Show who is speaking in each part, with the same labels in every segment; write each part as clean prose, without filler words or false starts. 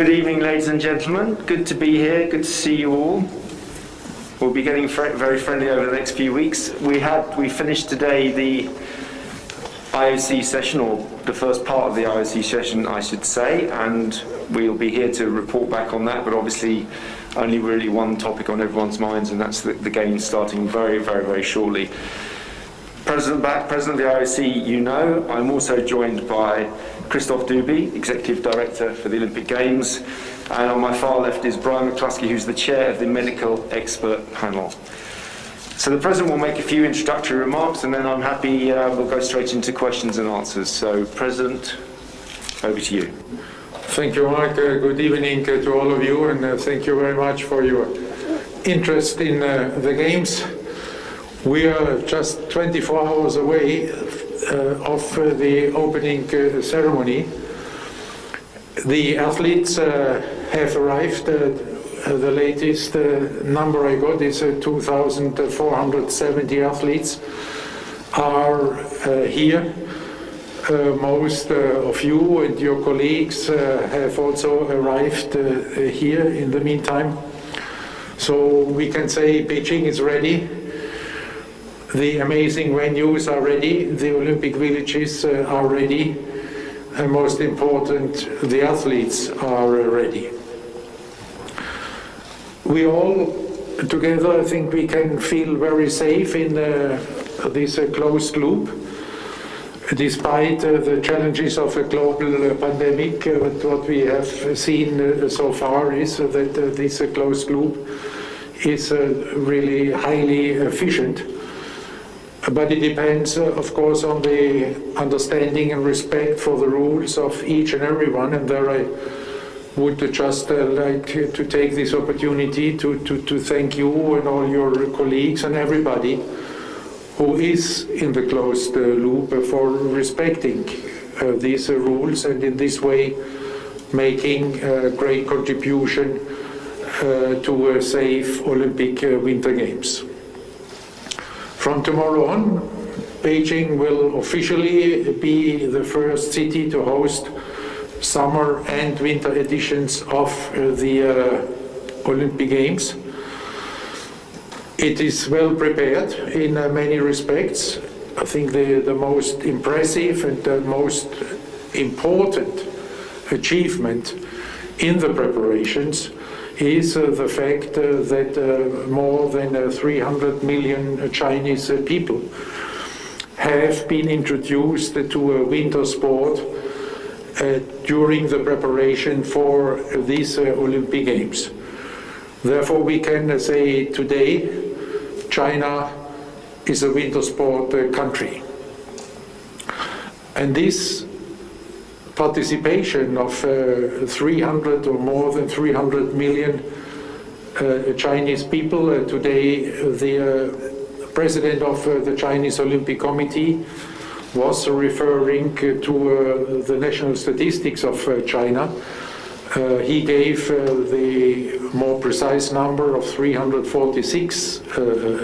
Speaker 1: Good evening, ladies and gentlemen. Good to be here. Good to see you all. We'll be getting very friendly over the next few weeks. We finished today the IOC session, or the first part of the IOC session, I should say, and we'll be here to report back on that. But obviously, only really one topic on everyone's minds, and that's the games starting very shortly. President of the IOC, you know. I'm also joined by Christoph Duby, Executive Director for the Olympic Games, and on my far left is Brian McCluskey, who's the Chair of the Medical Expert Panel. So the President will make a few introductory remarks, and then I'm happy we'll go straight into questions and answers. So, President, over to you.
Speaker 2: Thank you, Mark. Good evening to all of you, and thank you very much for your interest in the Games. We are just 24 hours away of the opening ceremony. The athletes have arrived. The latest number I got is 2,470 athletes are here. Most of you and your colleagues have also arrived here in the meantime. So we can say Beijing is ready. The amazing venues are ready, the Olympic villages are ready, and most important, the athletes are ready. We all together, I think we can feel very safe in this closed loop, despite the challenges of a global pandemic. What we have seen so far is that this closed loop is really highly efficient. But it depends, of course, on the understanding and respect for the rules of each and everyone. And there I would just like to take this opportunity to thank you and all your colleagues and everybody who is in the closed loop for respecting these rules, and in this way making a great contribution to a safe Olympic Winter Games. From tomorrow on, Beijing will officially be the first city to host summer and winter editions of the Olympic Games. It is well prepared in many respects. I think the most impressive and the most important achievement in the preparations is the fact that more than 300 million Chinese people have been introduced to a winter sport during the preparation for these Olympic Games. Therefore, we can say today China is a winter sport country. And this participation of 300 or more than 300 million Chinese people. Today, the president of the Chinese Olympic Committee was referring to the national statistics of China. He gave the more precise number of 346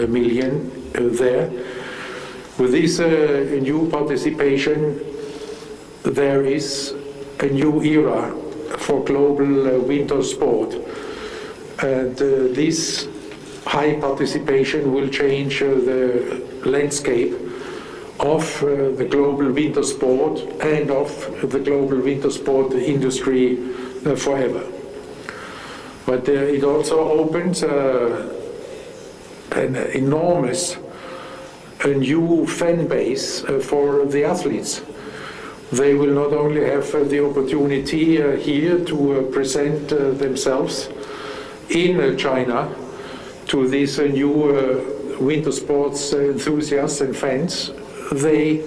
Speaker 2: million there. With this new participation, there is a new era for global winter sport, and this high participation will change the landscape of the global winter sport and of the global winter sport industry forever. But it also opens an enormous new fan base for the athletes. They will not only have the opportunity here to present themselves in China to these new winter sports enthusiasts and fans, they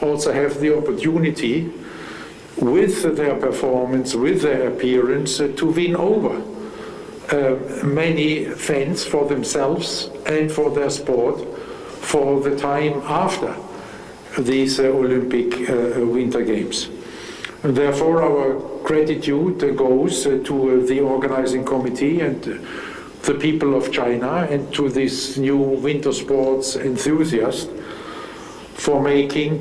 Speaker 2: also have the opportunity with their performance, with their appearance, to win over many fans for themselves and for their sport for the time after these Olympic Winter Games. And therefore, our gratitude goes to the organizing committee and the people of China and to this new winter sports enthusiasts for making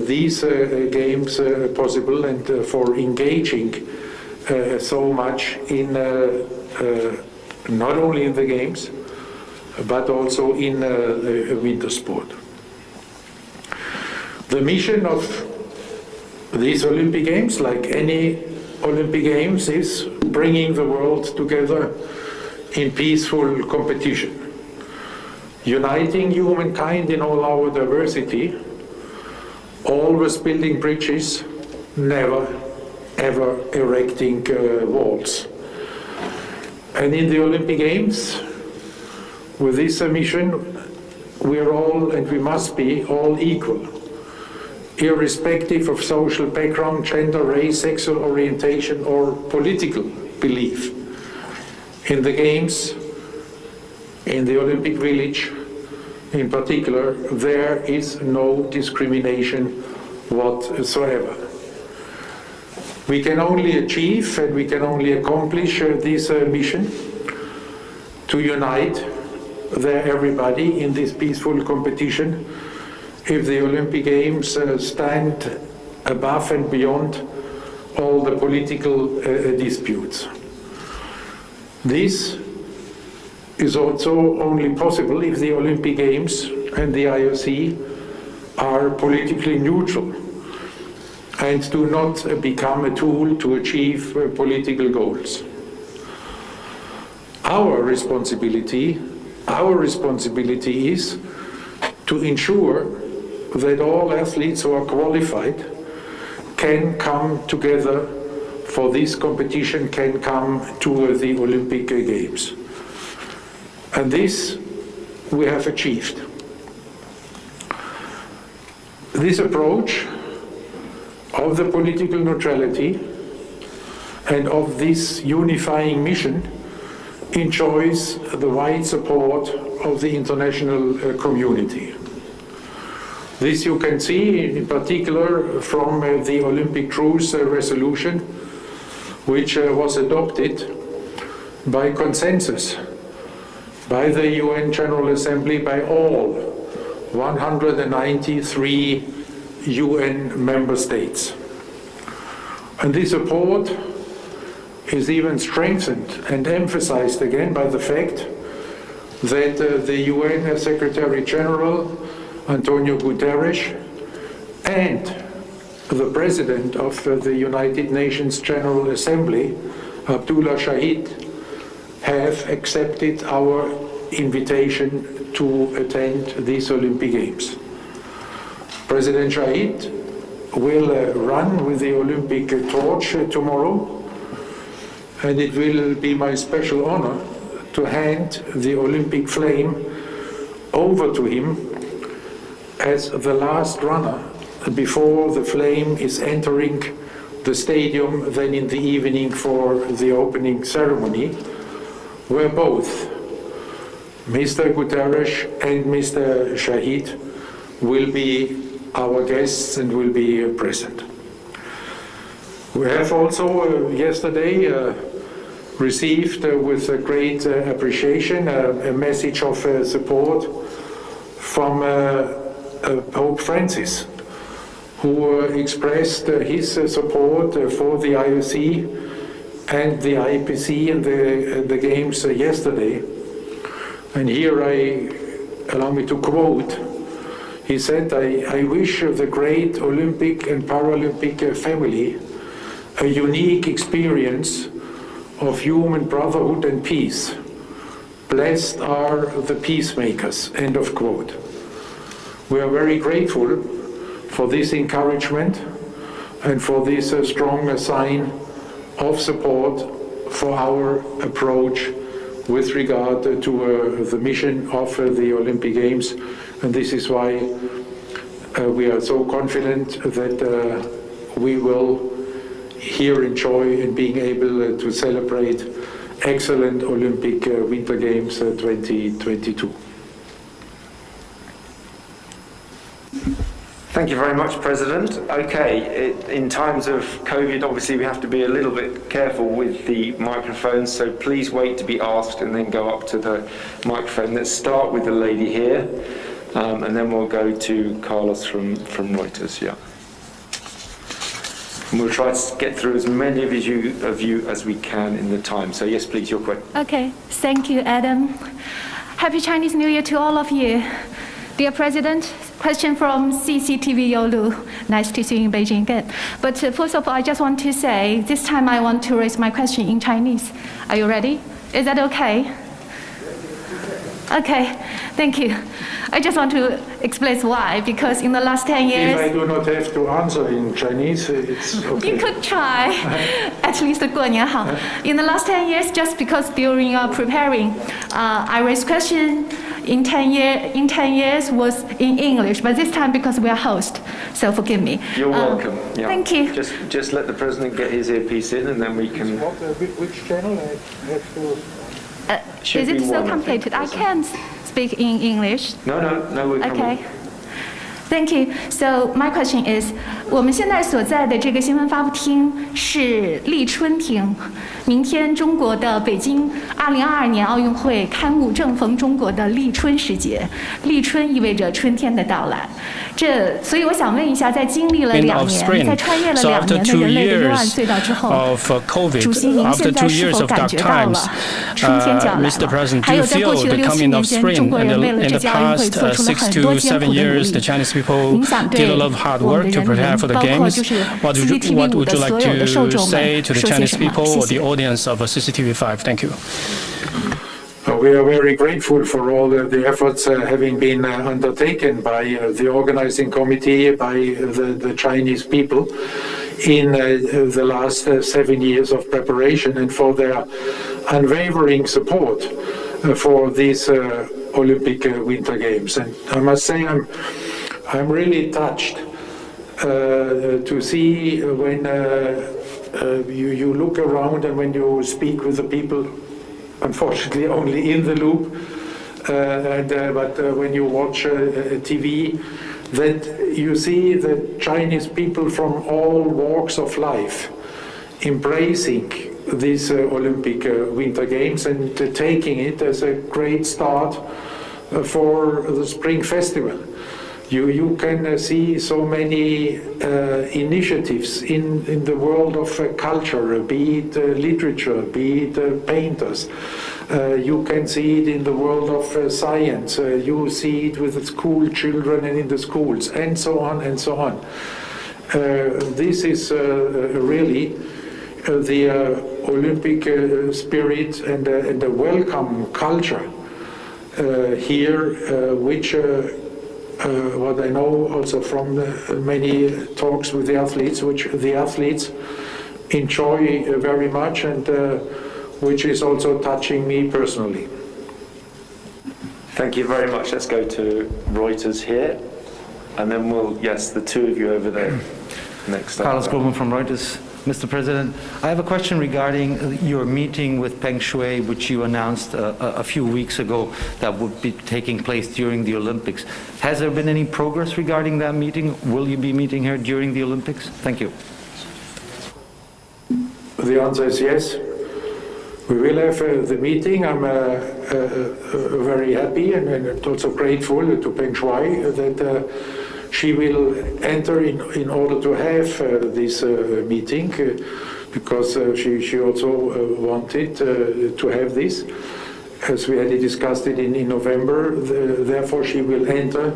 Speaker 2: these games possible and for engaging so much in not only in the games, but also in winter sport. The mission of these Olympic Games, like any Olympic Games, is bringing the world together in peaceful competition, uniting humankind in all our diversity, always building bridges, never ever erecting walls. And in the Olympic Games, with this mission, we are all, and we must be, all equal, irrespective of social background, gender, race, sexual orientation, or political belief. In the Games, in the Olympic Village in particular, there is no discrimination whatsoever. We can only achieve and we can only accomplish this mission to unite everybody in this peaceful competition if the Olympic Games stand above and beyond all the political disputes. This is also only possible if the Olympic Games and the IOC are politically neutral and do not become a tool to achieve political goals. Our responsibility is to ensure that all athletes who are qualified can come together for this competition, can come to the Olympic Games. And this we have achieved. This approach of the political neutrality and of this unifying mission enjoys the wide support of the international community. This you can see in particular from the Olympic Truce resolution, which was adopted by consensus by the UN General Assembly, by all 193 UN member states. And this support is even strengthened and emphasized again by the fact that the UN Secretary General Antonio Guterres and the President of the United Nations General Assembly, Abdullah Shahid, have accepted our invitation to attend these Olympic Games. President Shahid will run with the Olympic torch tomorrow, and it will be my special honor to hand the Olympic flame over to him as the last runner before the flame is entering the stadium then in the evening for the opening ceremony, where both Mr. Guterres and Mr. Shahid will be our guests and will be present. We have also yesterday received with great appreciation a message of support from Pope Francis, who expressed his support for the IOC and the IPC and the Games yesterday. And here allow me to quote, he said, I wish the great Olympic and Paralympic family a unique experience of human brotherhood and peace. Blessed are the peacemakers, end of quote. We are very grateful for this encouragement and for this strong sign of support for our approach with regard to the mission of the Olympic Games. And this is why we are so confident that we will here enjoy in being able to celebrate excellent Olympic Winter Games 2022.
Speaker 1: Thank you very much, President. Okay, in times of COVID, obviously we have to be a little bit careful with the microphones, so please wait to be asked and then go up to the microphone. Let's start with the lady here, and then we'll go to Carlos from Reuters. Yeah. And we'll try to get through as many of you as we can in the time. So yes, please, your question.
Speaker 3: Okay, thank you, Adam. Happy Chinese New Year to all of you. Dear President, question from CCTV Yolu. Nice to see you in Beijing again. But first of all, I just want to say, this time I want to raise my question in Chinese. Are you ready? Is that okay? Okay, thank you. I just want to explain why, because in the last 10 years...
Speaker 2: If I do not have to answer in Chinese, it's okay.
Speaker 3: You could try, at least 过年好. In the last 10 years, just because during preparing, I raised question in 10 years was in English, but this time because we are host, so forgive me.
Speaker 1: You're welcome. Yeah.
Speaker 3: Thank you.
Speaker 1: Just let the President get his earpiece in and then we can...
Speaker 2: Which channel I have to...
Speaker 3: Is it so complicated? I can't speak in English.
Speaker 1: No, we're coming.
Speaker 3: Okay. Thank you. So my question is, 我们现在所在的这个新闻发布厅是立春厅。明天中国的北京2022年奥运会开幕正逢中国的立春时节，立春意味着春天的到来。所以我想问一下，在经历了2年，在穿越了2年的人类的幽暗隧道之后，主席您现在是否感觉到了春天就要来了？还有在过去的6、7年间，中国人为了这届奥运会做出了很多艰苦的努力。您想对我们的人民，包括就是 CCTV5 的所有的受众们说些什么？谢谢。
Speaker 4: Thank you.
Speaker 2: We are very grateful for all the efforts having been undertaken by the organizing committee, by the Chinese people in the last 7 years of preparation, and for their unwavering support for these Olympic Winter Games. And I must say I'm really touched to see when you look around and when you speak with the people, unfortunately only in the loop, but when you watch TV, that you see the Chinese people from all walks of life embracing these Olympic Winter Games and taking it as a great start for the Spring Festival. You can see so many initiatives in the world of culture, be it literature, be it painters. You can see it in the world of science. You see it with the school children and in the schools, and so on and so on. This is really the Olympic spirit and the welcome culture here, which what I know also from many talks with the athletes, which the athletes enjoy very much, and which is also touching me personally.
Speaker 1: Thank you very much. Let's go to Reuters here, and then yes, the two of you over there next.
Speaker 4: Carlos Grobman from Reuters. Mr. President, I have a question regarding your meeting with Peng Shuai, which you announced a few weeks ago that would be taking place during the Olympics. Has there been any progress regarding that meeting? Will you be meeting her during the Olympics? Thank you.
Speaker 2: The answer is yes. We will have the meeting. I'm very happy and also grateful to Peng Shuai that she will enter in order to have this meeting, because she also wanted to have this, as we had discussed it in November. Therefore, she will enter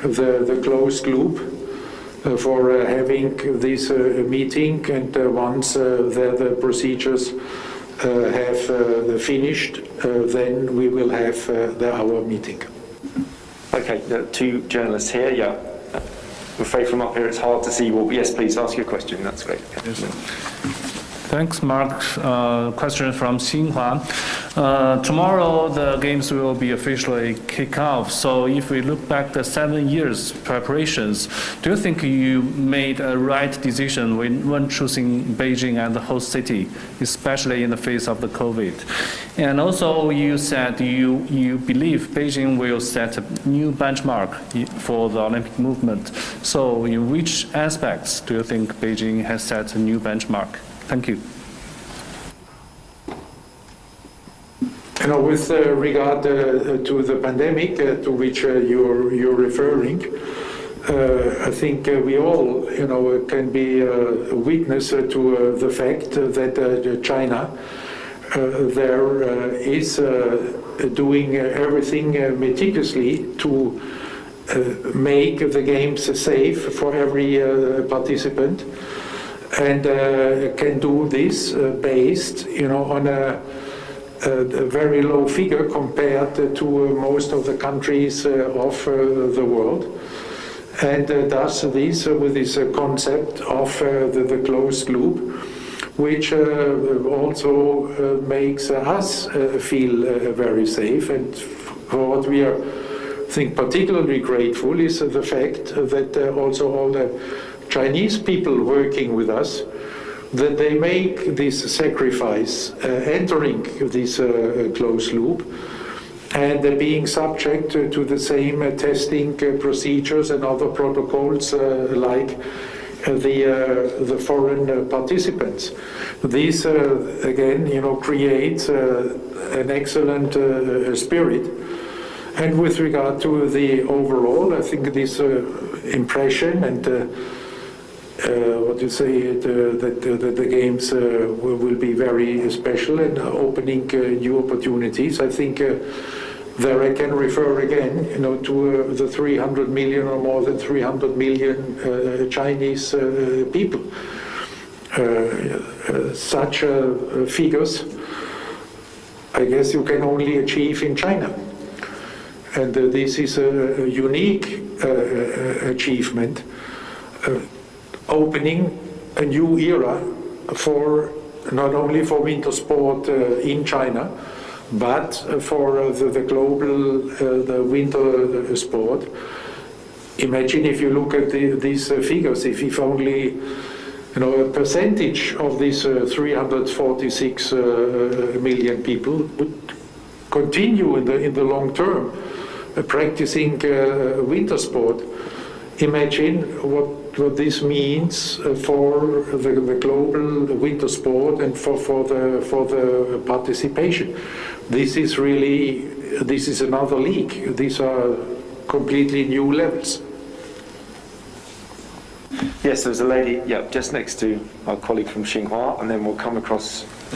Speaker 2: the closed loop for having this meeting, and once the procedures have finished, then we will have our meeting.
Speaker 1: Okay, the two journalists here, yeah. I'm afraid from up here it's hard to see you all, but yes, please ask your question. That's great.
Speaker 5: Yes. Thanks, Mark. Question from Xinhua. Tomorrow the games will be officially kick off. So if we look back the 7 years preparations, do you think you made a right decision when choosing Beijing as the host city, especially in the face of the COVID? And also you said you believe Beijing will set a new benchmark for the Olympic movement. So in which aspects do you think Beijing has set a new benchmark? Thank you.
Speaker 2: With regard to the pandemic to which you're referring, I think we all, can be a witness to the fact that China there is doing everything meticulously to make the games safe for every participant, and can do this based, on a very low figure compared to most of the countries of the world. And does this with this concept of the closed loop, which also makes us feel very safe. And for what we are, I think, particularly grateful is the fact that also all the Chinese people working with us, that they make this sacrifice entering this closed loop, and being subject to the same testing procedures and other protocols like the foreign participants. This again, creates an excellent spirit. And with regard to the overall, I think this impression and that the games will be very special and opening new opportunities. I think there I can refer again, to the 300 million or more than 300 million Chinese people. Such figures, I guess, you can only achieve in China. And this is a unique achievement, opening a new era for not only for winter sport in China, but for the global the winter sport. Imagine if you look at these figures, if only a percentage of these 346 million people would continue in the long term practicing winter sport. Imagine what this means for the global winter sport and for the participation. This is another league. These are completely new levels.
Speaker 1: Yes, there's a lady, just next to our colleague from Xinhua, and then we'll come across. I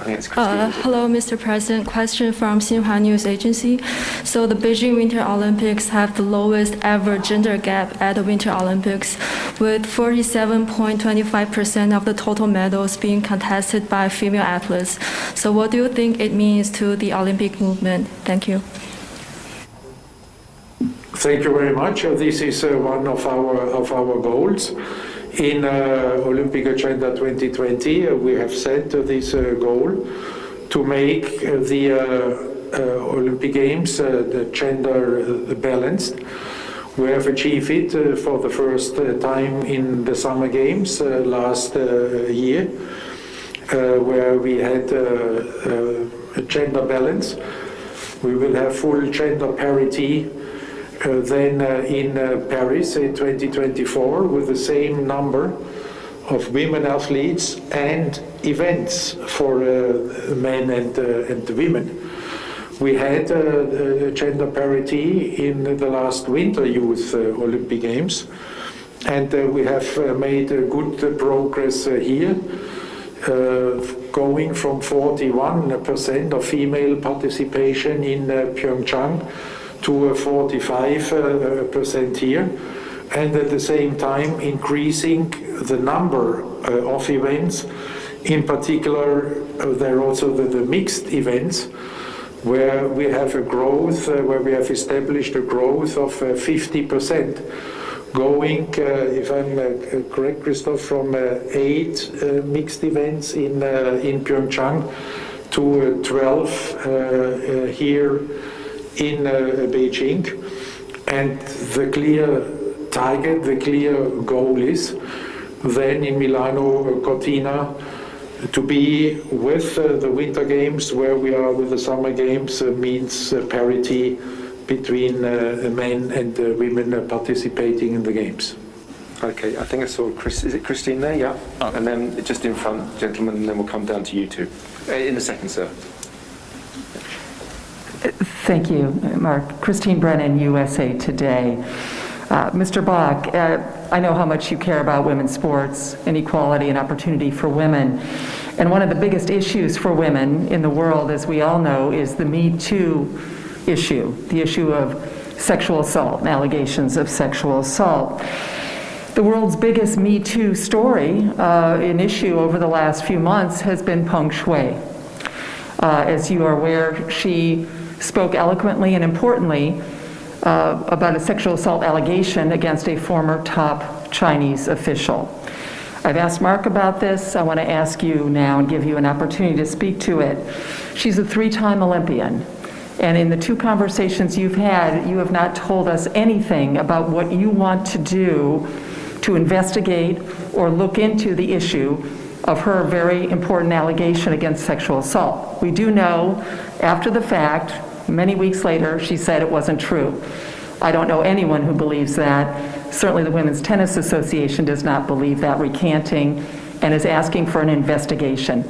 Speaker 1: think it's Christine.
Speaker 6: Hello, Mr. President. Question from Xinhua News Agency. So the Beijing Winter Olympics have the lowest ever gender gap at the Winter Olympics, with 47.25% of the total medals being contested by female athletes. So what do you think it means to the Olympic movement? Thank you.
Speaker 2: Thank you very much. This is one of our goals. In Olympic Agenda 2020, we have set this goal to make the Olympic Games gender balanced. We have achieved it for the first time in the Summer Games last year, where we had a gender balance. We will have full gender parity then in Paris in 2024 with the same number of women athletes and events for men and women. We had gender parity in the last Winter Youth Olympic Games, and we have made good progress here, going from 41% of female participation in Pyeongchang to 45% here, and at the same time increasing the number of events. In particular, there are also the mixed events, where we have a growth, where we have established a growth of 50%, going, if I'm correct, Christoph, from 8 mixed events in Pyeongchang to 12 here in Beijing. And the clear target, the clear goal is then in Milano Cortina to be with the Winter Games where we are with the Summer Games means parity between men and women participating in the Games.
Speaker 1: Okay, I think I saw is it Christine there? Yeah. Oh. And then just in front, gentlemen, and then we'll come down to you two. In a second, sir.
Speaker 7: Thank you, Mark. Christine Brennan, USA Today. Mr. Bach, I know how much you care about women's sports and equality and opportunity for women. And one of the biggest issues for women in the world, as we all know, is the Me Too issue, the issue of sexual assault and allegations of sexual assault. The world's biggest Me Too story, an issue over the last few months, has been Peng Shuai. As you are aware, she spoke eloquently and importantly about a sexual assault allegation against a former top Chinese official. I've asked Mark about this. I want to ask you now and give you an opportunity to speak to it. She's a 3-time Olympian. And in the 2 conversations you've had, you have not told us anything about what you want to do to investigate or look into the issue of her very important allegation against sexual assault. We do know, after the fact, many weeks later, she said it wasn't true. I don't know anyone who believes that. Certainly the Women's Tennis Association does not believe that, recanting, and is asking for an investigation.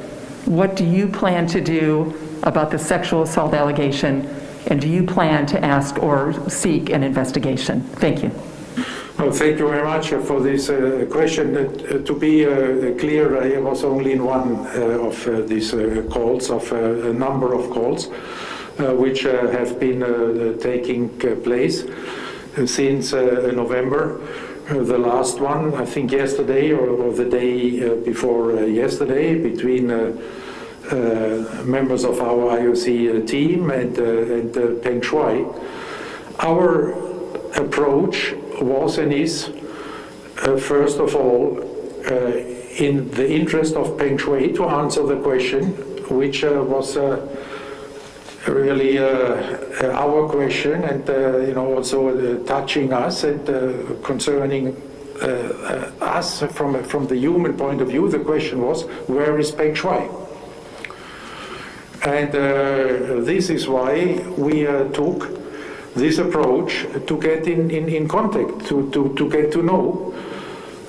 Speaker 7: What do you plan to do about the sexual assault allegation, and do you plan to ask or seek an investigation? Thank you.
Speaker 2: Well, thank you very much for this question. To be clear, I was only in one of these calls, of a number of calls, which have been taking place since November. The last one, I think yesterday or the day before yesterday, between members of our IOC team and Peng Shuai. Our approach was and is, first of all, in the interest of Peng Shuai, to answer the question, which was really our question, and also touching us and concerning us from the human point of view. The question was, where is Peng Shuai? And this is why we took this approach to get in contact, to get to know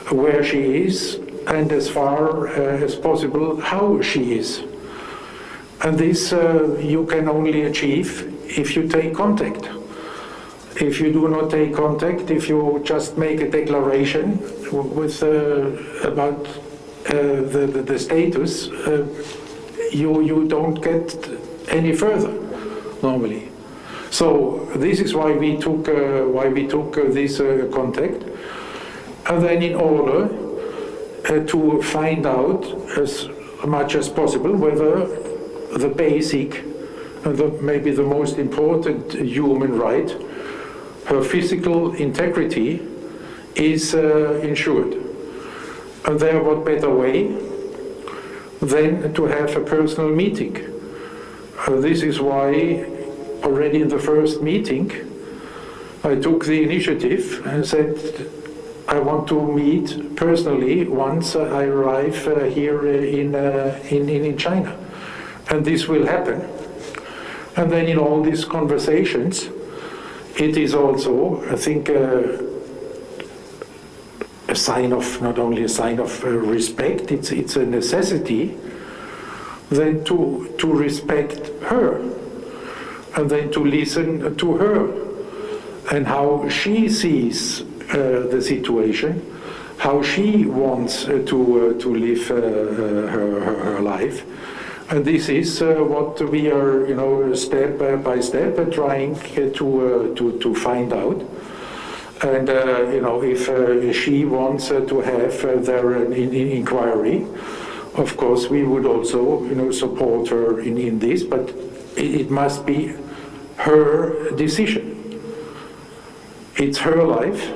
Speaker 2: where she is, and as far as possible how she is. And this you can only achieve if you take contact. If you do not take contact, if you just make a declaration with about the status, you don't get any further normally. So this is why we took this contact, and then in order to find out as much as possible whether the basic, maybe the most important human right, her physical integrity, is ensured. And there, what better way than to have a personal meeting? This is why already in the first meeting I took the initiative and said I want to meet personally once I arrive here in China. And this will happen. And then in all these conversations, it is also, I think, a sign of, not only a sign of respect, it's a necessity then to respect her, and then to listen to her and how she sees the situation, how she wants to live her life. And this is what we are, step by step, trying to find out. And if she wants to have their inquiry, of course we would also support her in this, but it must be her decision. It's her life.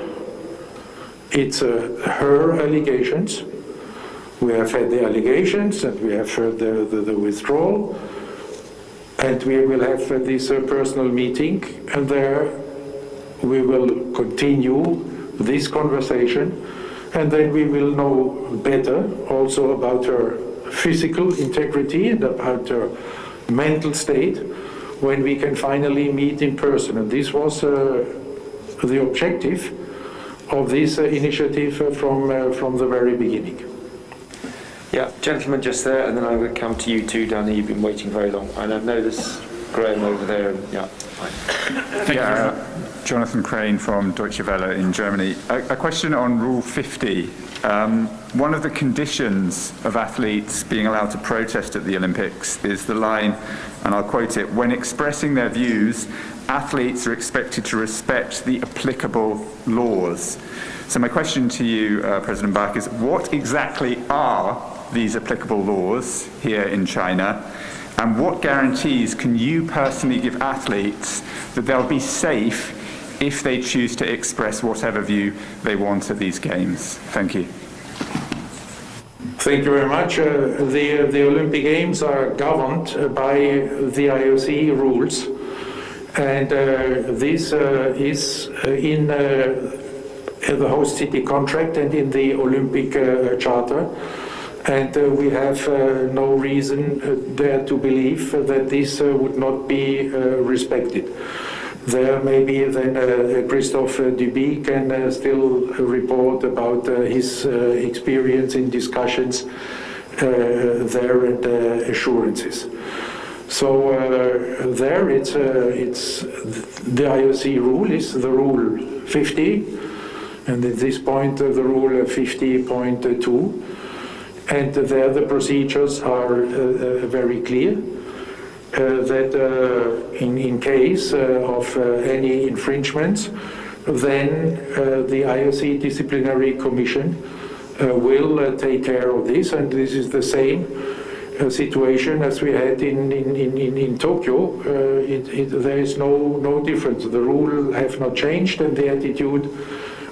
Speaker 2: It's her allegations. We have had the allegations, and we have heard the withdrawal, and we will have this personal meeting, and there we will continue this conversation, and then we will know better also about her physical integrity and about her mental state when we can finally meet in person. And this was the objective of this initiative from the very beginning.
Speaker 1: Yeah, gentleman just there, and then I would come to you too, Danny. You've been waiting very long. And I know there's Graham over there. And, yeah.
Speaker 5: Thank you.
Speaker 8: Jonathan Crane from Deutsche Welle in Germany. A question on Rule 50. One of the conditions of athletes being allowed to protest at the Olympics is the line, and I'll quote it, "When expressing their views, athletes are expected to respect the applicable laws." So my question to you, President Bach, is what exactly are these applicable laws here in China? And what guarantees can you personally give athletes that they'll be safe if they choose to express whatever view they want at these games? Thank you.
Speaker 2: Thank you very much. The Olympic Games are governed by the IOC rules, and this is in the host city contract and in the Olympic Charter. And we have no reason there to believe that this would not be respected. There maybe then Christophe Duby can still report about his experience in discussions there and assurances. So there it's the IOC rule is the Rule 50, and at this point the Rule 50.2. And there the procedures are very clear, that in case of any infringements, then the IOC Disciplinary Commission will take care of this, and this is the same situation as we had in Tokyo. There is no difference. The rule have not changed, and the attitude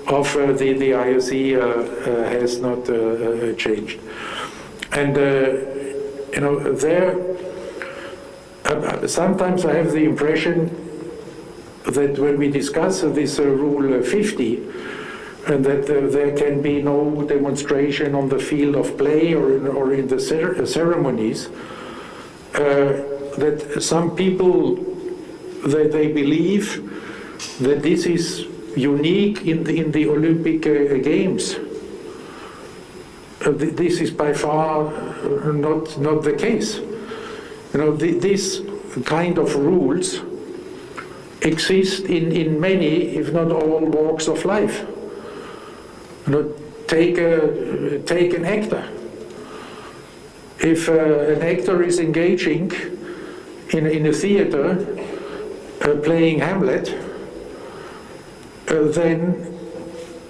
Speaker 2: of the IOC has not changed. And there sometimes I have the impression that when we discuss this Rule 50, and that there can be no demonstration on the field of play or in the ceremonies, that some people they believe that this is unique in the Olympic Games. This is by far not the case. This kind of rules exist in many, if not all, walks of life. Take an actor. If an actor is engaging in a theater playing Hamlet, then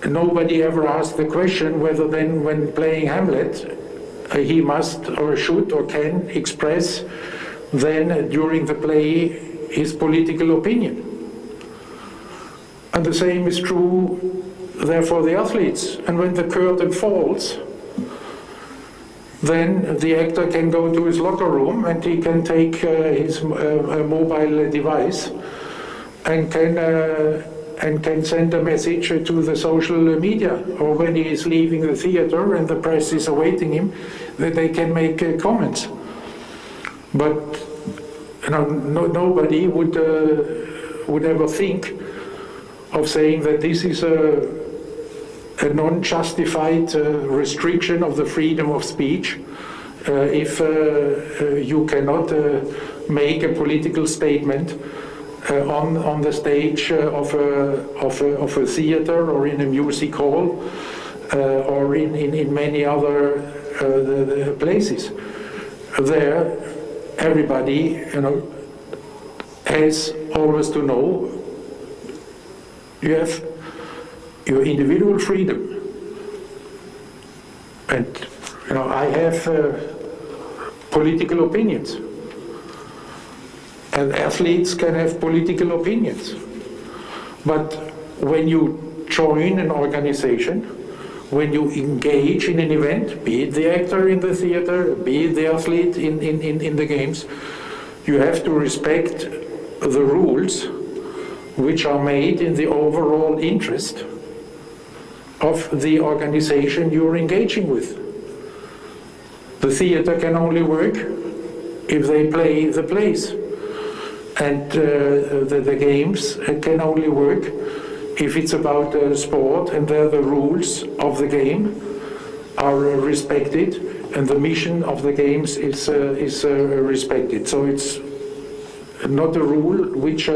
Speaker 2: nobody ever asked the question whether then when playing Hamlet he must or should or can express then during the play his political opinion. And the same is true therefore the athletes. And when the curtain falls, then the actor can go to his locker room and he can take his mobile device and can send a message to the social media, or when he is leaving the theater and the press is awaiting him, that they can make comments. But nobody would ever think of saying that this is a non-justified restriction of the freedom of speech if you cannot make a political statement on the stage of a theater or in a music hall or in many other places. There, everybody has always to know you have your individual freedom, and I have political opinions. And athletes can have political opinions. But when you join an organization, when you engage in an event, be it the actor in the theater, be it the athlete in the games, you have to respect the rules which are made in the overall interest of the organization you're engaging with. The theater can only work if they play the plays. And the games can only work if it's about sport and the rules of the game are respected and the mission of the games is respected. So it's not a rule which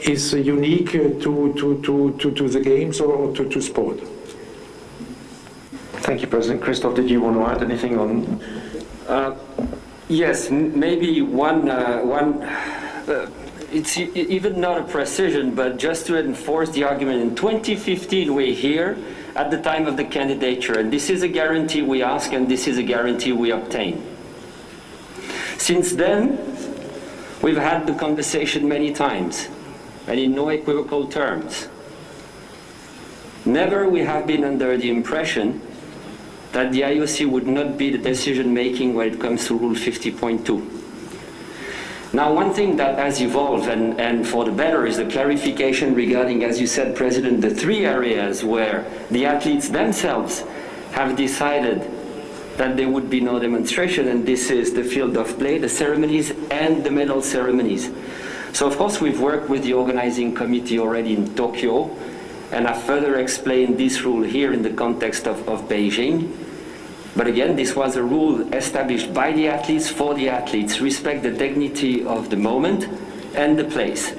Speaker 2: is unique to the games or to sport.
Speaker 1: Thank you, President. Christoph, did you want to add anything on?
Speaker 9: Yes, maybe one it's even not a precision, but just to enforce the argument, in 2015 we're here at the time of the candidature, and this is a guarantee we ask, and this is a guarantee we obtain. Since then, we've had the conversation many times, and in no equivocal terms. Never we have been under the impression that the IOC would not be the decision-making when it comes to Rule 50.2. Now, one thing that has evolved, and for the better, is the clarification regarding, as you said, President, the 3 areas where the athletes themselves have decided that there would be no demonstration, and this is the field of play, the ceremonies, and the medal ceremonies. So, of course, we've worked with the organizing committee already in Tokyo, and I've further explained this rule here in the context of Beijing. But again, this was a rule established by the athletes, for the athletes. Respect the dignity of the moment and the place.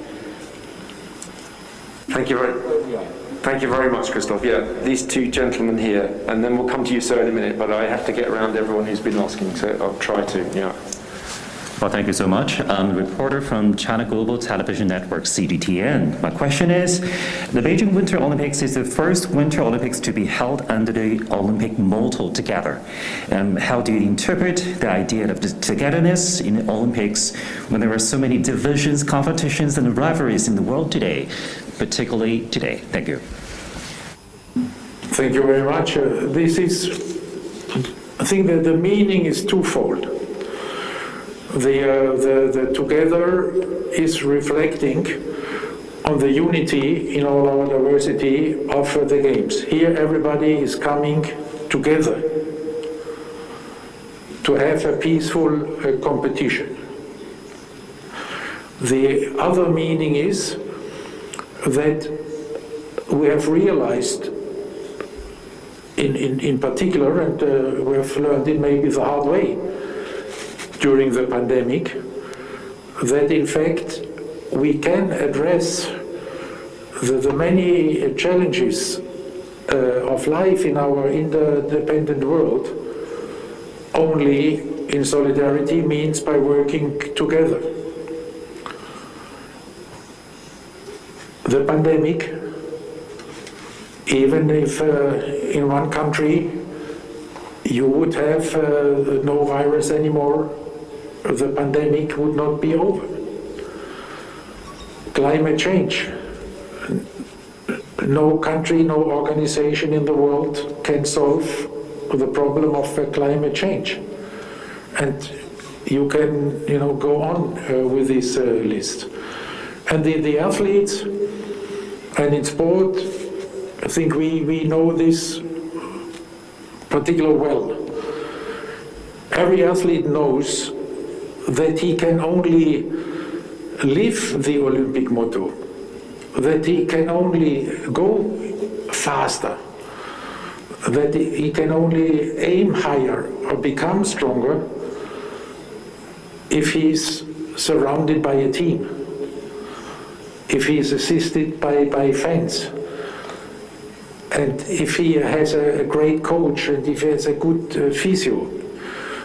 Speaker 1: Thank you very much, Christoph. Yeah, these 2 gentlemen here, and then we'll come to you, sir, in a minute, but I have to get around everyone who's been asking, so I'll try to, yeah.
Speaker 10: Well, thank you so much. I'm a reporter from China Global Television Network, CGTN. My question is, the Beijing Winter Olympics is the first Winter Olympics to be held under the Olympic motto, together. How do you interpret the idea of the togetherness in the Olympics when there are so many divisions, competitions, and rivalries in the world today, particularly today? Thank you.
Speaker 2: Thank you very much. I think that the meaning is twofold. The together is reflecting on the unity in all our diversity of the games. Here everybody is coming together to have a peaceful competition. The other meaning is that we have realized in particular, and we have learned it maybe the hard way, during the pandemic, that in fact we can address the many challenges of life in our interdependent world only in solidarity, means by working together. The pandemic, even if in one country you would have no virus anymore, the pandemic would not be over. Climate change. No country, no organization in the world can solve the problem of climate change. And you can, go on with this list. And the athletes, and in sport, I think we know this particularly well. Every athlete knows that he can only live the Olympic motto, that he can only go faster, that he can only aim higher or become stronger if he's surrounded by a team, if he is assisted by fans, and if he has a great coach, and if he has a good physio.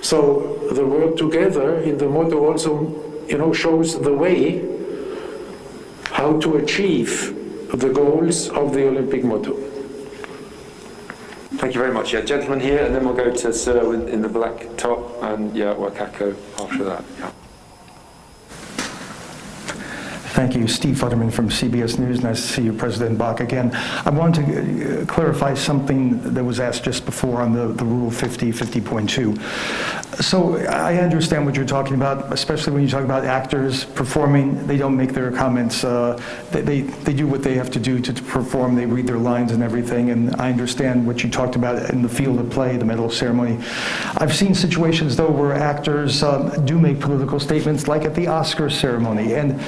Speaker 2: So the work together in the motto also, shows the way how to achieve the goals of the Olympic motto.
Speaker 1: Thank you very much. Yeah, gentlemen here, and then we'll go to Sir in the black top, and Wakako after that. Yeah.
Speaker 11: Thank you. Steve Futterman from CBS News. Nice to see you, President Bach, again. I wanted to clarify something that was asked just before on the Rule 50.2. So I understand what you're talking about, especially when you talk about actors performing. They don't make their comments. They do what they have to do to perform. They read their lines and everything. And I understand what you talked about in the field of play, the medal ceremony. I've seen situations, though, where actors do make political statements, like at the Oscar ceremony. And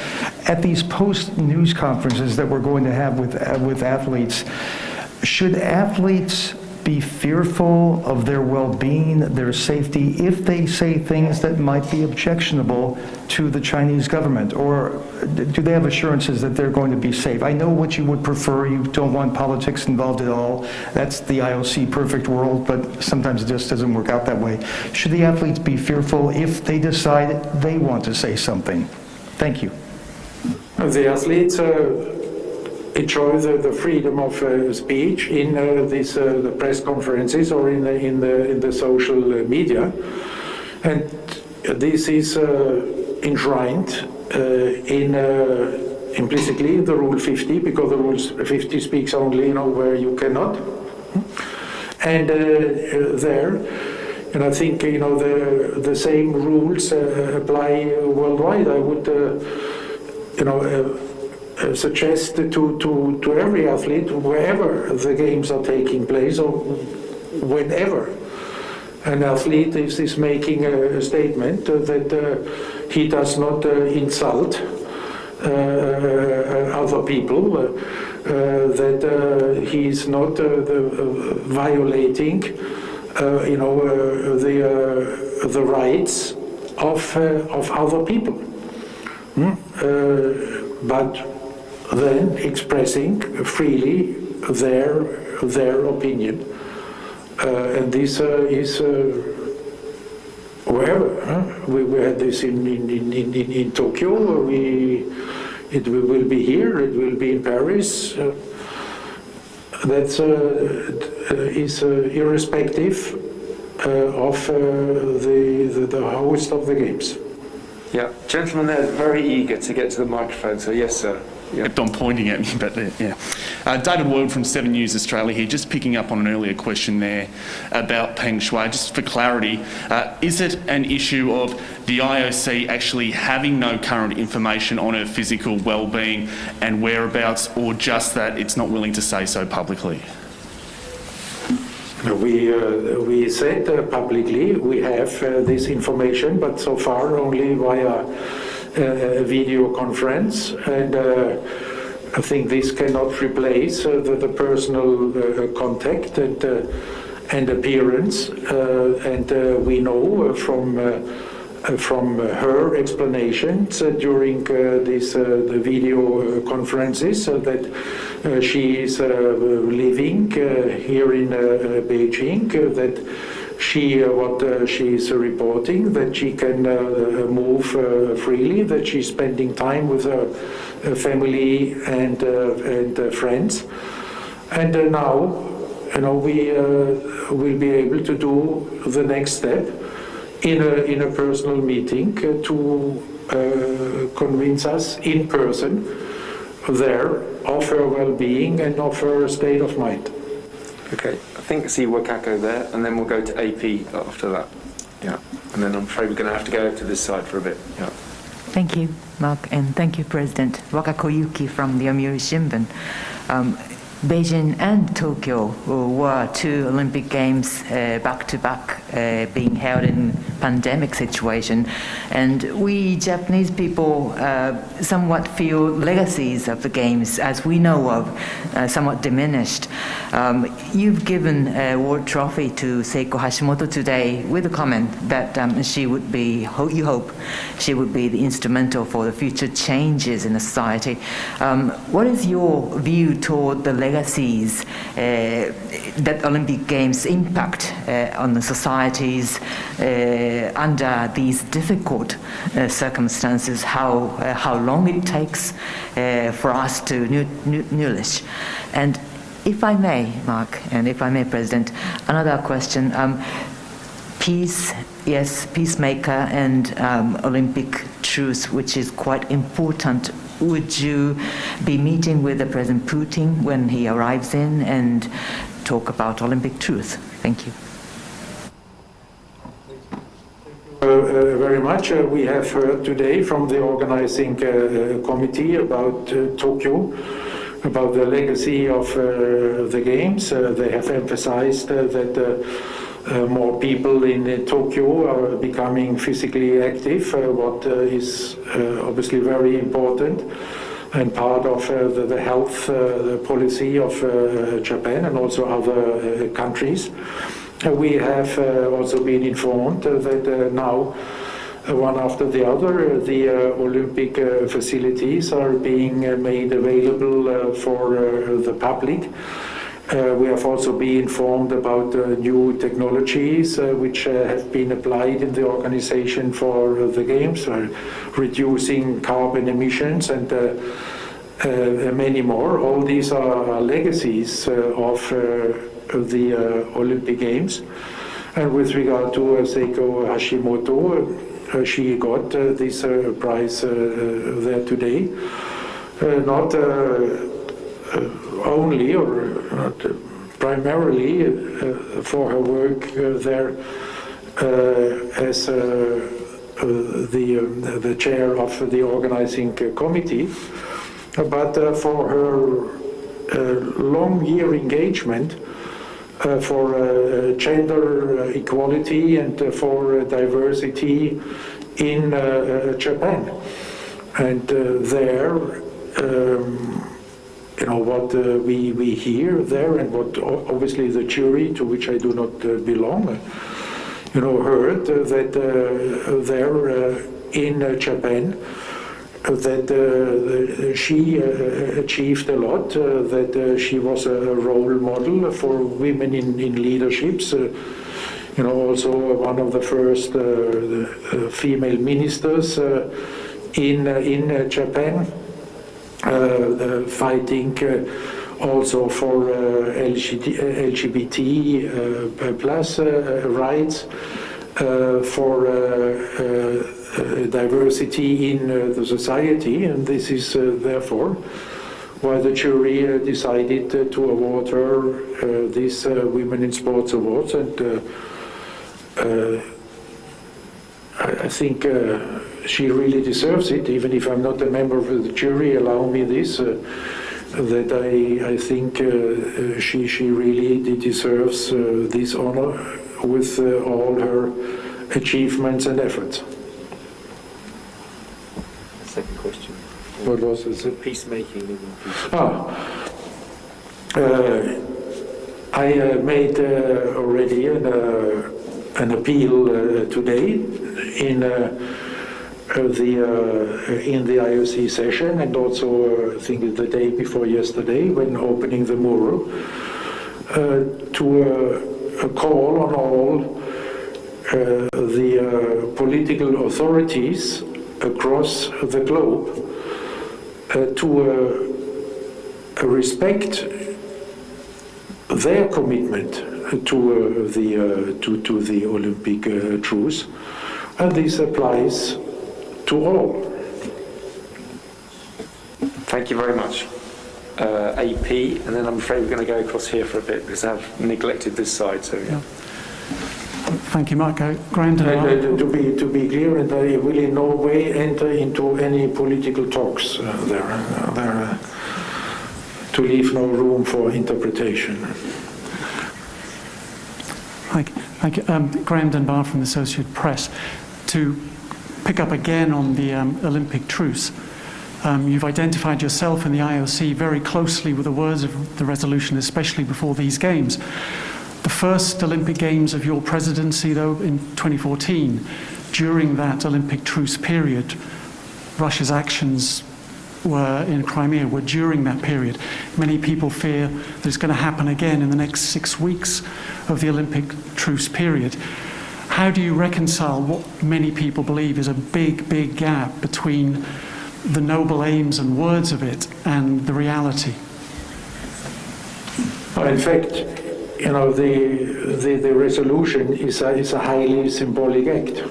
Speaker 11: at these post-news conferences that we're going to have with athletes, should athletes be fearful of their well-being, their safety, if they say things that might be objectionable to the Chinese government? Or do they have assurances that they're going to be safe? I know what you would prefer. You don't want politics involved at all. That's the IOC perfect world, but sometimes it just doesn't work out that way. Should the athletes be fearful if they decide they want to say something? Thank you.
Speaker 2: The athletes enjoy the freedom of speech in the press conferences or in the social media, and this is enshrined implicitly in the Rule 50, because the Rule 50 speaks only where you cannot, and there. And I think the same rules apply worldwide. I would suggest to every athlete, wherever the games are taking place or whenever an athlete is making a statement, that he does not insult other people, that he is not violating the rights of other people, but then expressing freely their opinion, and this is wherever. We had this in Tokyo. It will be here. It will be in Paris. That is irrespective of the host of the games.
Speaker 1: Yeah, gentlemen, they're very eager to get to the microphone, so yes, sir. Yeah.
Speaker 12: Kept on pointing at me, but yeah. David Ward from 7 News Australia here, just picking up on an earlier question there about Peng Shuai. Just for clarity, is it an issue of the IOC actually having no current information on her physical well-being and whereabouts, or just that it's not willing to say so publicly?
Speaker 2: We said publicly we have this information, but so far only via a video conference, and I think this cannot replace the personal contact and appearance, and we know from her explanations during the video conferences that she is living here in Beijing, that what she is reporting, that she can move freely, that she's spending time with her family and friends, and now we will be able to do the next step in a personal meeting to convince us in person there of her well-being and of her state of mind.
Speaker 1: Okay, I think I see Wakako there, and then we'll go to AP after that. Yeah, and then I'm afraid we're going to have to go to this side for a bit. Yeah.
Speaker 13: Thank you, Mark, and thank you, President. Wakako Yuki from the Yomiuri Shimbun. Beijing and Tokyo were two Olympic Games back-to-back being held in pandemic situation, and we Japanese people somewhat feel legacies of the Games, as we know of, somewhat diminished. You've given a World Trophy to Seiko Hashimoto today with a comment that she would be, you hope, she would be the instrumental for the future changes in the society. What is your view toward the legacies that Olympic Games impact on the societies under these difficult circumstances? How long it takes for us to nourish? And if I may, Mark, and if I may, President, another question. Peace, yes, peacemaker and Olympic truce, which is quite important. Would you be meeting with the President Putin when he arrives in and talk about Olympic truth? Thank you.
Speaker 2: Very much. We have heard today from the organizing committee about Tokyo, about the legacy of the Games. They have emphasized that more people in Tokyo are becoming physically active, what is obviously very important. and part of the health policy of Japan and also other countries. We have also been informed that now, one after the other, the Olympic facilities are being made available for the public. We have also been informed about new technologies which have been applied in the organization for the Games, reducing carbon emissions and many more. All these are legacies of the Olympic Games. And with regard to Seiko Hashimoto, she got this prize there today, not only or not primarily for her work there as the chair of the organizing committee, but for her long year engagement for gender equality and for diversity in Japan. And there, what we hear there and what obviously the jury, to which I do not belong, heard that there in Japan, that she achieved a lot, that she was a role model for women in leaderships, also one of the first female ministers in Japan, fighting also for LGBT plus rights, for diversity in the society, and this is therefore why the jury decided to award her this Women in Sports Awards, and I think she really deserves it, even if I'm not a member of the jury. Allow me this, that I think she really deserves this honor with all her achievements and efforts.
Speaker 1: Second question.
Speaker 2: What was it?
Speaker 1: The peacemaking.
Speaker 2: I made already an appeal today in the IOC session, and also I think the day before yesterday when opening the mural, to call on all the political authorities across the globe to respect their commitment to the Olympic truce, and this applies to all.
Speaker 1: Thank you very much. AP, and then I'm afraid we're going to go across here for a bit because I've neglected this side. So yeah.
Speaker 14: Thank you, Mark. Grant,
Speaker 2: to be clear, and I will in no way enter into any political talks there, to leave no room for interpretation.
Speaker 14: Thank you. Graham Dunbar from the Associated Press. To pick up again on the Olympic truce, you've identified yourself and the IOC very closely with the words of the resolution, especially before these Games. The first Olympic Games of your presidency, though, in 2014, during that Olympic truce period, Russia's actions in Crimea were during that period. Many people fear that it's going to happen again in the next 6 weeks of the Olympic truce period. How do you reconcile what many people believe is a big, big gap between the noble aims and words of it and the reality?
Speaker 2: In fact, the resolution is a highly symbolic act,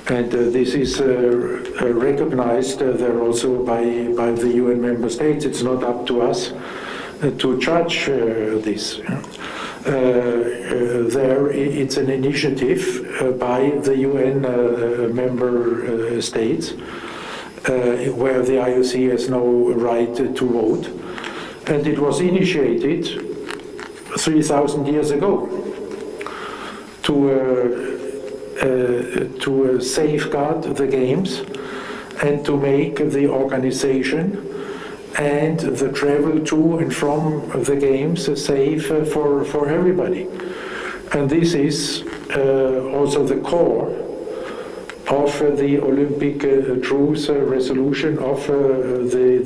Speaker 2: and this is recognized there also by the UN member states. It's not up to us to judge this. There, it's an initiative by the UN member states, where the IOC has no right to vote, and it was initiated 3,000 years ago to safeguard the Games and to make the organization and the travel to and from the games safe for everybody. And this is also the core of the Olympic Truce Resolution of the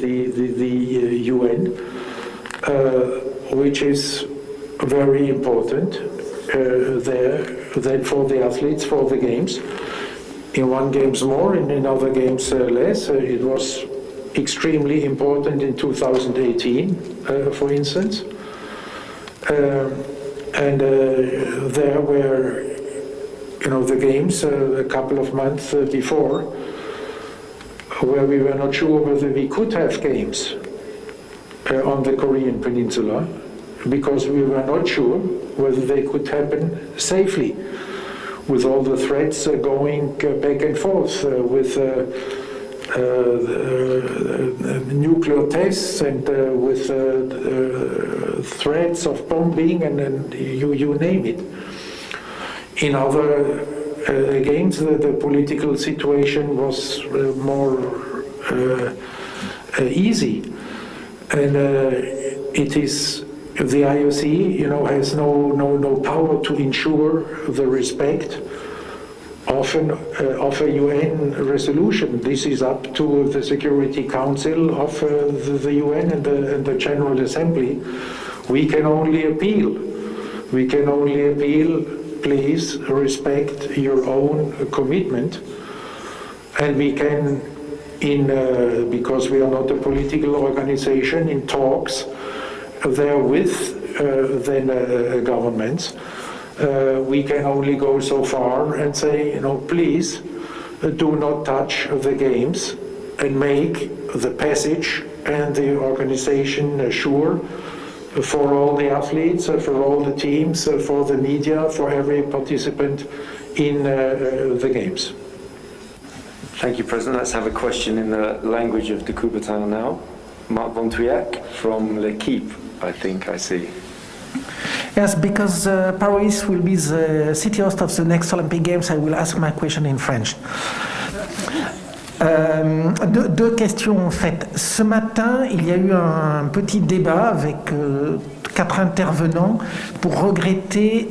Speaker 2: UN, which is very important then for the athletes, for the games. In one games more, in other games less. It was extremely important in 2018, for instance. And there were, the games a couple of months before, where we were not sure whether we could have games on the Korean Peninsula, because we were not sure whether they could happen safely, with all the threats going back and forth, with nuclear tests and with threats of bombing and you name it. In other games, the political situation was more easy, and it is the IOC, has no power to ensure the respect of a UN resolution. This is up to the Security Council of the UN and the General Assembly. We can only appeal. We can only appeal, please respect your own commitment. And we can, because we are not a political organization, in talks there with then governments, we can only go so far and say, please do not touch the games and make the passage and the organization sure for all the athletes, for all the teams, for the media, for every participant in the games.
Speaker 1: Thank you, President. Let's have a question in the language of the Coubertin now. Marc Bontuyac from L'Equipe, I think I see.
Speaker 15: Yes, because Paris will be the city host of the next Olympic Games, I will ask my question in French. Deux questions en fait. Ce matin, il y a eu un petit débat avec 4 intervenants pour regretter,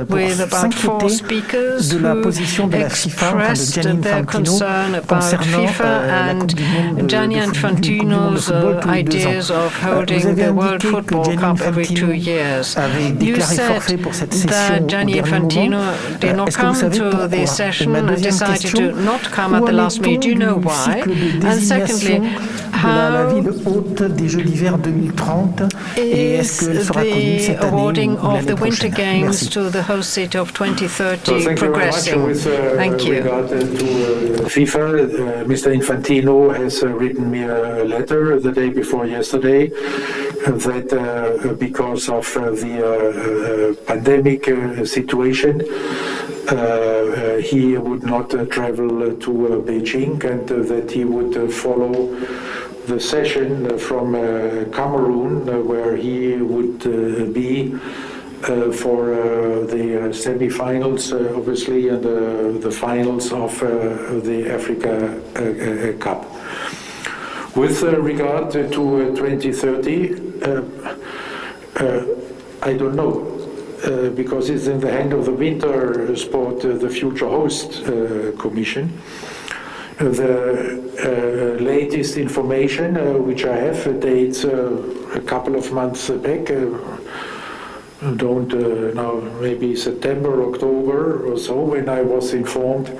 Speaker 15: pour s'inquiéter de la position de la FIFA, de Gianni Infantino, concernant la Coupe du Monde de football tous les 2 ans. Vous avez indiqué que Gianni Infantino avait déclaré forfait pour cette session au dernier moment. Est-ce que vous savez pourquoi? Et ma deuxième question, où en est-on du cycle de désignation de la ville hôte des Jeux d'hiver 2030 et est-ce qu'elle sera connue cette année ou l'année prochaine? Merci.
Speaker 2: Thank you. Regard to FIFA, Mr. Infantino has written me a letter the day before yesterday that because of the pandemic situation, he would not travel to Beijing and that he would follow the session from Cameroon, where he would be for the semi-finals, obviously, and the finals of the Africa Cup. With regard to 2030, I don't know. Because it's in the hand of the winter sport, the future host commission. The latest information which I have dates a couple of months back, now maybe September, October or so, when I was informed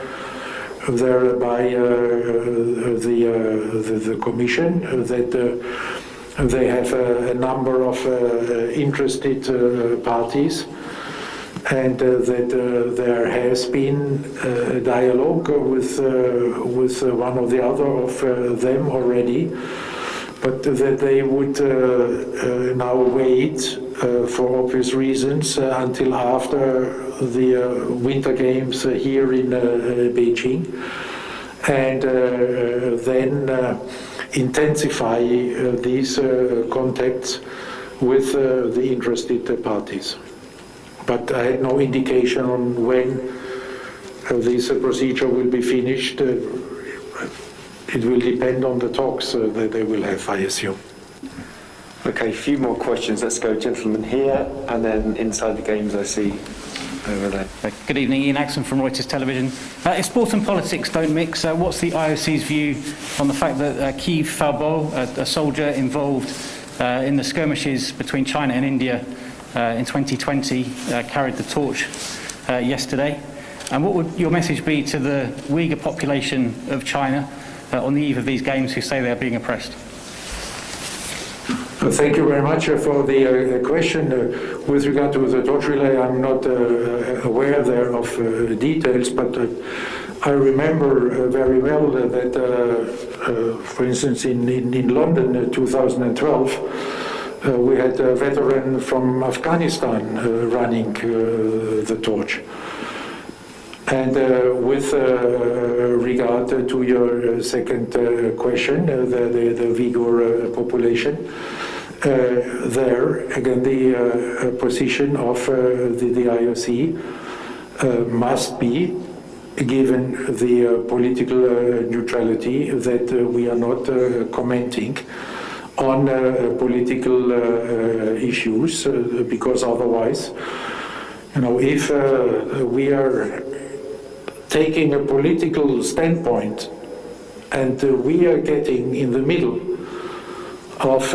Speaker 2: there by the commission that they have a number of interested parties, and that there has been a dialogue with one or the other of them already, but that they would now wait for obvious reasons until after the Winter Games here in Beijing, and then intensify these contacts with the interested parties. But I had no indication on when this procedure will be finished. it will depend on the talks that they will have, I assume.
Speaker 1: Okay, a few more questions. Let's go, gentlemen here, and then inside the games I see over there.
Speaker 16: Good evening, Ian Axon from Reuters Television. If sport and politics don't mix, what's the IOC's view on the fact that Keith Falbo, a soldier involved in the skirmishes between China and India in 2020, carried the torch yesterday? And what would your message be to the Uyghur population of China on the eve of these games who say they are being oppressed?
Speaker 2: Thank you very much for the question. With regard to the torch relay, I'm not aware there of details, but I remember very well that, for instance, in London 2012, we had a veteran from Afghanistan running the torch. And with regard to your second question, the Uyghur population, there again the position of the IOC must be, given the political neutrality, that we are not commenting on political issues, because otherwise, you know, if we are taking a political standpoint and we are getting in the middle of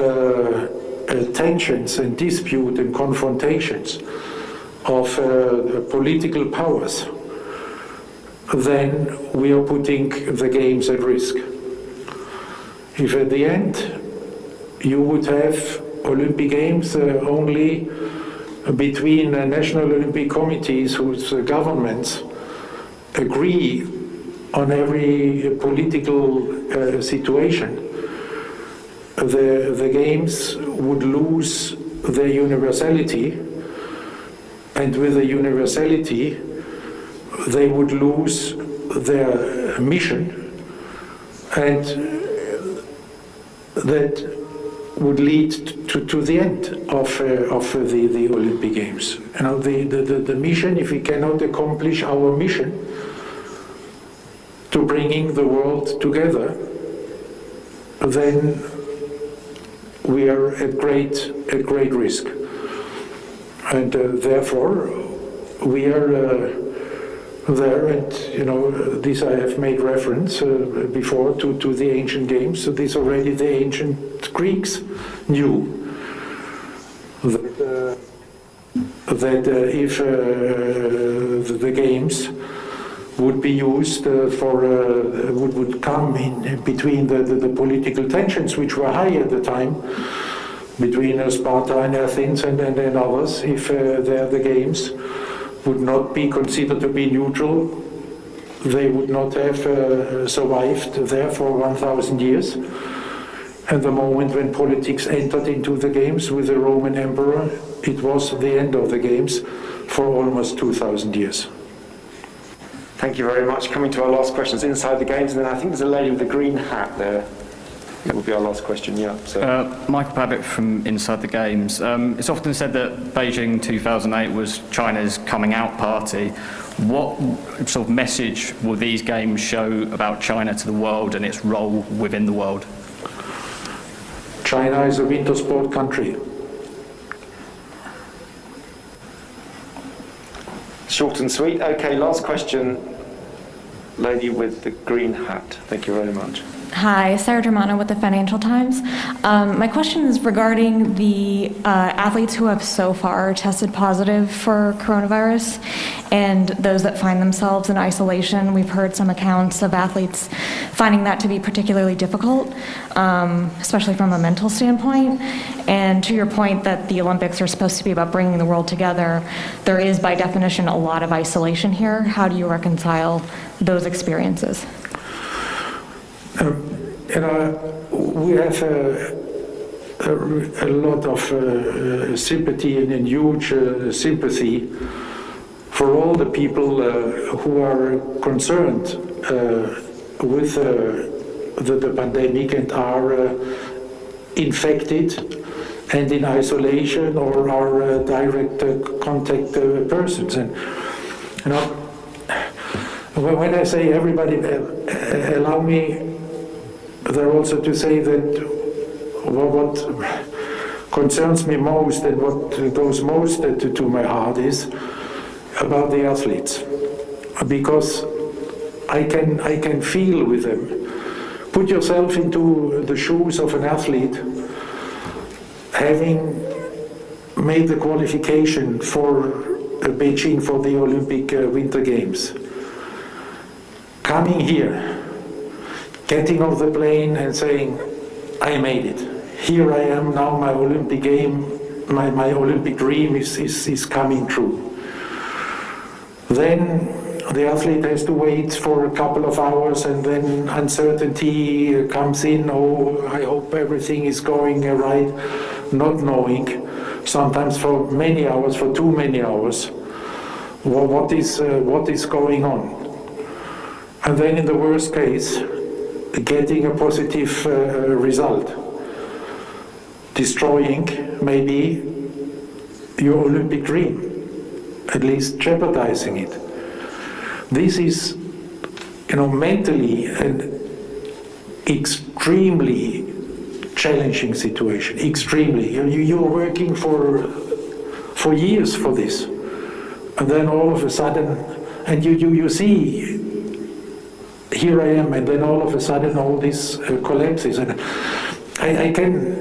Speaker 2: tensions and dispute and confrontations of political powers, then we are putting the games at risk. If at the end you would have Olympic Games only between national Olympic committees whose governments agree on every political situation, the games would lose their universality, and with the universality they would lose their mission, and that would lead to the end of the Olympic Games. You know, the mission, if we cannot accomplish our mission to bringing the world together, then we are at great risk, and therefore we are there. And you know, this I have made reference before to the ancient games. So this already the ancient Greeks knew that if the games would be used would come in between the political tensions, which were high at the time, between Sparta and Athens and others. If the games would not be considered to be neutral, they would not have survived there for 1,000 years. And the moment when politics entered into the games with the Roman emperor, it was the end of the games for almost 2,000 years.
Speaker 1: Thank you very much. Coming to our last questions inside the games, and then I think there's a lady with a green hat there. That will be our last question, yeah. So.
Speaker 17: Michael Babbitt from Inside the Games. It's often said that Beijing 2008 was China's coming out party. What sort of message will these games show about China to the world and its role within the world?
Speaker 2: China is a winter sport country.
Speaker 1: Short and sweet. Okay, last question. Lady with the green hat. Thank you very much.
Speaker 18: Hi, Sarah Germano with the Financial Times. My question is regarding the athletes who have so far tested positive for coronavirus and those that find themselves in isolation. We've heard some accounts of athletes finding that to be particularly difficult, especially from a mental standpoint. And to your point that the Olympics are supposed to be about bringing the world together, there is by definition a lot of isolation here. How do you reconcile those experiences?
Speaker 2: We have a lot of sympathy and huge sympathy for all the people who are concerned with the pandemic and are infected and in isolation or are direct contact persons. And you know, when I say everybody, allow me there also to say that what concerns me most and what goes most to my heart is about the athletes, because I can feel with them. Put yourself into the shoes of an athlete having made the qualification for Beijing for the Olympic Winter Games, coming here, getting off the plane and saying, I made it. Here I am now, my Olympic game, my Olympic dream is coming true. Then the athlete has to wait for a couple of hours, and then uncertainty comes in. Oh, I hope everything is going right, not knowing, sometimes for many hours, for too many hours, what is going on. And then in the worst case, getting a positive result, destroying maybe your Olympic dream, at least jeopardizing it. This is, mentally an extremely challenging situation. Extremely. You're working for years for this, and then all of a sudden, and you see, here I am, and then all of a sudden all this collapses, and I can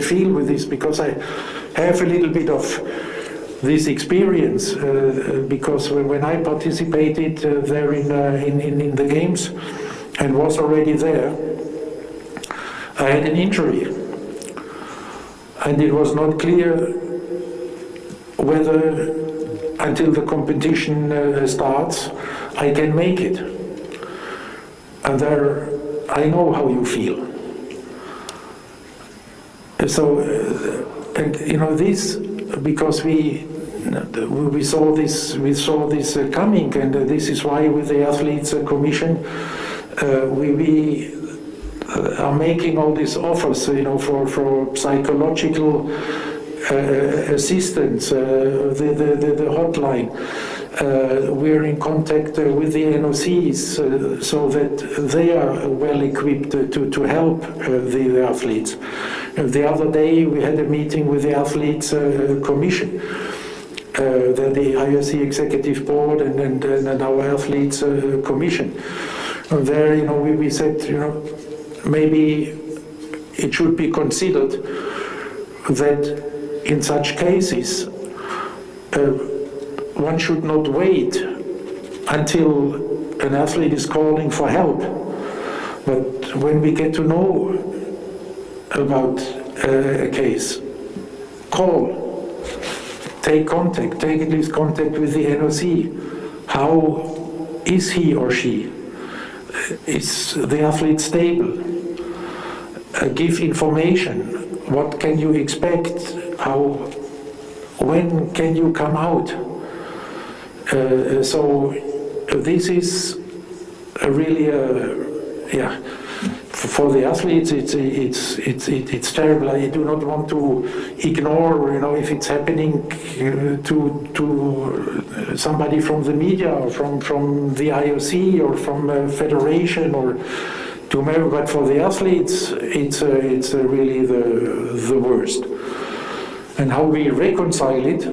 Speaker 2: feel with this, because I have a little bit of this experience, because when I participated there in the games and was already there, I had an injury, and it was not clear whether until the competition starts I can make it. And there I know how you feel. So, this, because we saw this coming, and this is why with the Athletes Commission we are making all these offers, for psychological assistance, the hotline. We're in contact with the NOCs so that they are well equipped to help the athletes. The other day we had a meeting with the Athletes Commission, the IOC Executive Board and our Athletes Commission. And there, we said, maybe it should be considered that in such cases one should not wait until an athlete is calling for help, but when we get to know about a case, call, take at least contact with the NOC. How is he or she? Is the athlete stable? Give information. What can you expect? When can you come out? So this is really for the athletes. It's terrible. I do not want to ignore, if it's happening to somebody from the media or from the IOC or from a federation or to whomever. But for the athletes, it's really the worst. And how we reconcile it.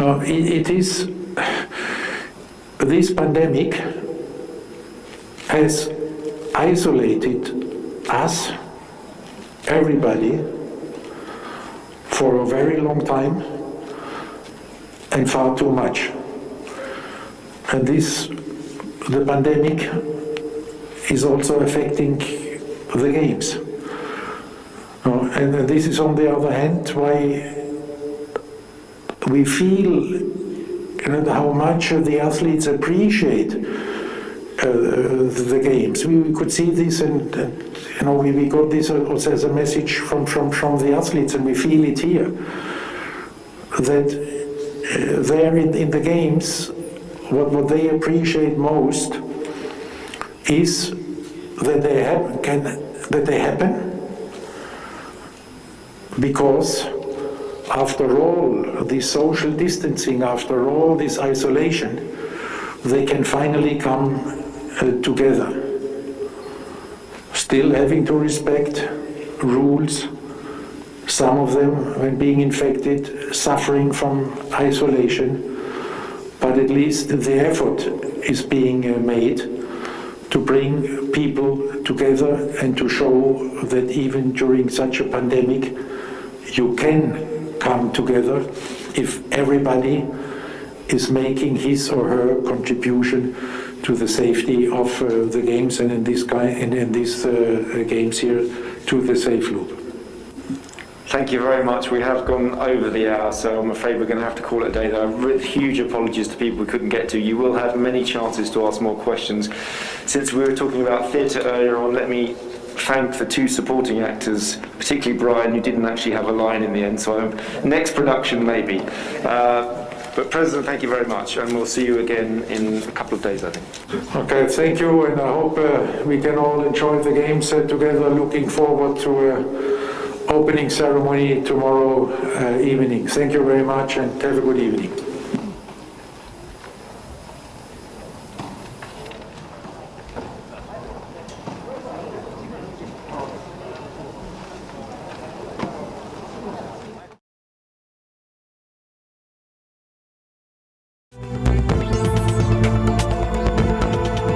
Speaker 2: It is, this pandemic has isolated us, everybody, for a very long time and far too much. And the pandemic is also affecting the games. And this is, on the other hand, why we feel how much the athletes appreciate the games. We could see this, and we got this also as a message from the athletes, and we feel it here. That there in the games, what they appreciate most is that they happen because, after all this social distancing, after all this isolation, they can finally come together, still having to respect rules, some of them, when being infected, suffering from isolation, but at least the effort is being made to bring people together and to show that even during such a pandemic, you can come together if everybody is making his or her contribution to the safety of the games, and in this games here, to the safe loop.
Speaker 1: Thank you very much. We have gone over the hour, so I'm afraid we're going to have to call it a day there. With huge apologies to people we couldn't get to. You will have many chances to ask more questions. Since we were talking about theatre earlier on, let me thank the two supporting actors, particularly Brian, who didn't actually have a line in the end, so next production maybe. But President, thank you very much, and we'll see you again in a couple of days, I think.
Speaker 2: Okay, thank you, and I hope we can all enjoy the games together. Looking forward to opening ceremony tomorrow evening. Thank you very much, and have a good evening.